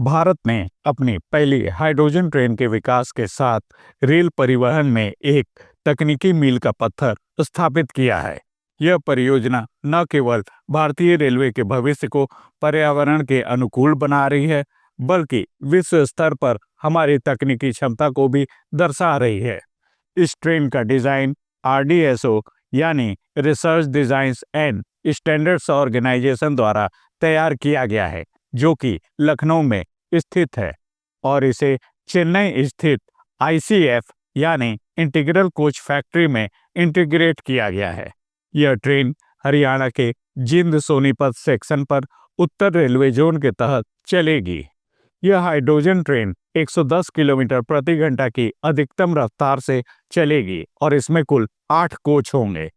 भारत ने अपनी पहली हाइड्रोजन ट्रेन के विकास के साथ रेल परिवहन में एक तकनीकी मील का पत्थर स्थापित किया है। यह परियोजना न केवल भारतीय रेलवे के भविष्य को पर्यावरण के अनुकूल बना रही है, बल्कि विश्व स्तर पर हमारी तकनीकी क्षमता को भी दर्शा रही है। इस ट्रेन का डिजाइन RDSO यानी research designs and standards organisation द्वारा तैयार किया गया है, जो कि लखनऊ में स्थित है, और इसे चेन्नई स्थित ICF यानी इंटीग्रल कोच फैक्ट्री में इंटीग्रेट किया गया है। यह ट्रेन हरियाणा के जिंद सोनीपत सेक्शन पर उत्तर रेलवे जोन के तहत चलेगी। यह हाइड्रोजन ट्रेन 110 किलोमीटर प्रति घंटा की अधिकतम रफ्तार से चलेगी और इसमें कुल 8 कोच होंगे।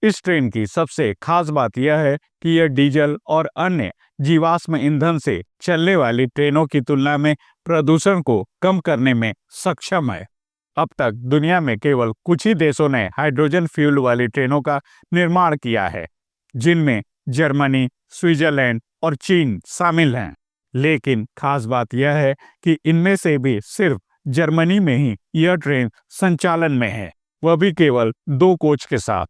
इस ट्रेन की सबसे खास बात यह है कि यह डीजल और अन्य जीवाश्म ईंधन से चलने वाली ट्रेनों की तुलना में प्रदूषण को कम करने में सक्षम है। अब तक दुनिया में केवल कुछ ही देशों ने हाइड्रोजन फ्यूल वाली ट्रेनों का निर्माण किया है, जिनमें जर्मनी, स्विट्जरलैंड और चीन शामिल हैं। लेकिन खास बात यह है कि इनमें से भी सिर्फ जर्मनी में ही यह ट्रेन संचालन में है, वह भी केवल 2 कोच के साथ।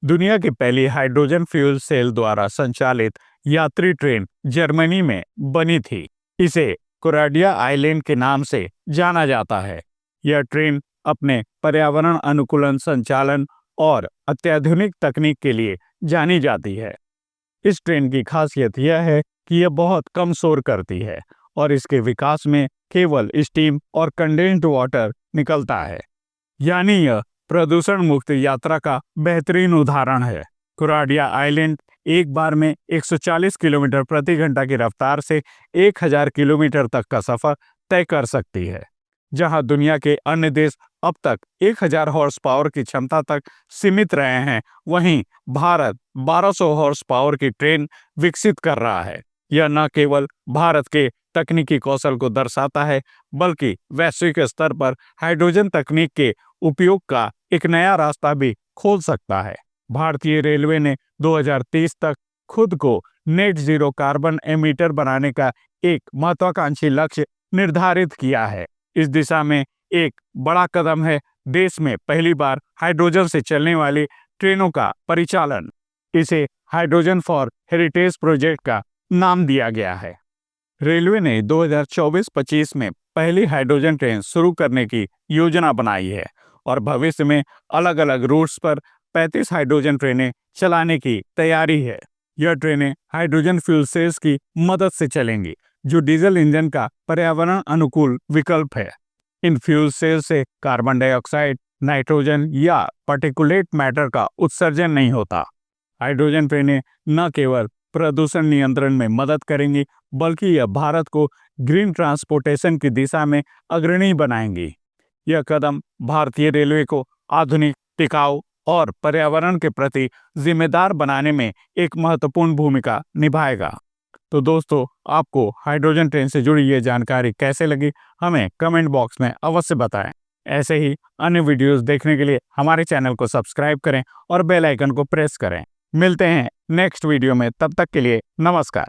दुनिया की पहली हाइड्रोजन फ्यूल सेल द्वारा संचालित यात्री ट्रेन जर्मनी में बनी थी। इसे कोराडिया आइलैंड के नाम से जाना जाता है। यह ट्रेन अपने पर्यावरण अनुकूलन संचालन और अत्याधुनिक तकनीक के लिए जानी जाती है। इस ट्रेन की खासियत यह है कि यह बहुत कम शोर करती है और इसके विकास में केवल स्टीम और कंडेंस्ड वाटर निकलता है, यानी यह प्रदूषण मुक्त यात्रा का बेहतरीन उदाहरण है। कोराडिया आइलैंड एक बार में 140 किलोमीटर प्रति घंटा की रफ्तार से 1000 किलोमीटर तक का सफर तय कर सकती है। जहां दुनिया के अन्य देश अब तक 1000 हॉर्स पावर की क्षमता तक सीमित रहे हैं, वहीं भारत 1200 हॉर्स पावर की ट्रेन विकसित कर रहा है। यह न केवल भारत के तकनीकी कौशल को दर्शाता है, बल्कि वैश्विक स्तर पर हाइड्रोजन तकनीक के उपयोग का एक नया रास्ता भी खोल सकता है। भारतीय रेलवे ने 2030 तक खुद को नेट जीरो कार्बन एमिटर बनाने का एक महत्वाकांक्षी लक्ष्य निर्धारित किया है। इस दिशा में एक बड़ा कदम है देश में पहली बार हाइड्रोजन से चलने वाली ट्रेनों का परिचालन। इसे हाइड्रोजन फॉर हेरिटेज प्रोजेक्ट का नाम दिया गया है। रेलवे ने 2024-25 में पहली हाइड्रोजन ट्रेन शुरू करने की योजना बनाई है और भविष्य में अलग अलग रूट्स पर 35 हाइड्रोजन ट्रेनें चलाने की तैयारी है। यह ट्रेनें हाइड्रोजन फ्यूल सेल्स की मदद से चलेंगी, जो डीजल इंजन का पर्यावरण अनुकूल विकल्प है। इन फ्यूल सेल से कार्बन डाइऑक्साइड, नाइट्रोजन या पार्टिकुलेट मैटर का उत्सर्जन नहीं होता। हाइड्रोजन ट्रेनें न केवल प्रदूषण नियंत्रण में मदद करेंगी, बल्कि यह भारत को ग्रीन ट्रांसपोर्टेशन की दिशा में अग्रणी बनाएंगी। यह कदम भारतीय रेलवे को आधुनिक, टिकाऊ और पर्यावरण के प्रति जिम्मेदार बनाने में एक महत्वपूर्ण भूमिका निभाएगा। तो दोस्तों, आपको हाइड्रोजन ट्रेन से जुड़ी ये जानकारी कैसे लगी, हमें कमेंट बॉक्स में अवश्य बताएं। ऐसे ही अन्य वीडियोस देखने के लिए हमारे चैनल को सब्सक्राइब करें और बेल आइकन को प्रेस करें। मिलते हैं नेक्स्ट वीडियो में, तब तक के लिए नमस्कार।